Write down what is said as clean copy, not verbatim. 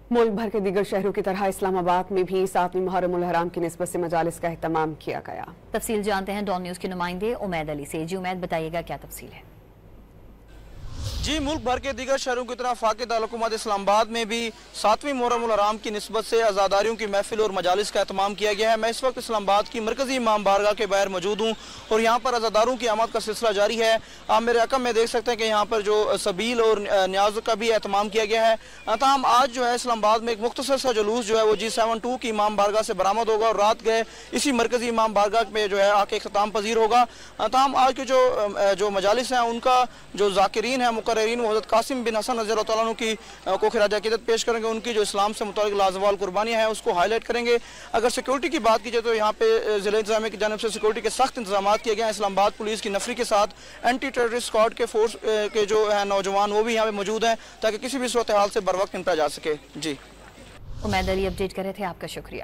मुल्क भर के दीगर शहरों की तरह इस्लामाबाद में भी 7वीं मुहर्रम उल हराम की निस्बत से मजालिस का एहतमाम किया गया। तफसील जानते हैं डॉन न्यूज के नुमाइंदे उमैद अली से। जी उमैद, बताइएगा क्या तफसील है? जी, मुल्क भर के दीगर शहरों की तरह फाक़िद दारुल इस्लामाबाद में भी 7वीं मुहर्रम उल हराम की निस्बत से अज़ादारियों की महफिल और मजालिस का एहतमाम किया गया है। मैं इस वक्त इस्लामाबाद की मरकजी इमाम बारगाह के बाहर मौजूद हूँ और यहाँ पर अज़ादारों की आमद का सिलसिला जारी है। आप मेरे रकम में देख सकते हैं कि यहाँ पर जो सबील और न्याज का भी एहतमाम किया गया है। तमाम आज जो है इस्लामाबाद में एक मुख्तसर सा जुलूस जो है वो G72 की इमाम बारगाह से बरामद होगा और रात गए इसी मरकजी इमाम बारगाह में जो है आके ख़िताम पजीर होगा। तमाम आज के जो मजालिस हैं उनका जो ज़ाकिरीन है मुकर्ररीन वो हज़रत कासिम बिन हसन रज़ी अल्लाह तआला अन्हु की को खिराज अक़ीदत पेश करेंगे। उनकी जो इस्लाम से मुतालिक लाजवाल कुर्बानियाँ हैं उसको हाईलाइट करेंगे। अगर सिक्योरिटी की बात की जाए तो यहाँ पे ज़िला इंतज़ामिया की जानिब से सिक्योरिटी के सख्त इंतजाम किए गए हैं। इस्लामाबाद पुलिस की नफरी के साथ एंटी टेररिस्ट स्क्वाड के फोर्स के जो है नौजवान वो भी यहाँ पे मौजूद हैं ताकि किसी भी सूरत हाल से बर वक्त निपटा जा सके। जी उमैद अली अपडेट कर रहे थे, आपका शुक्रिया।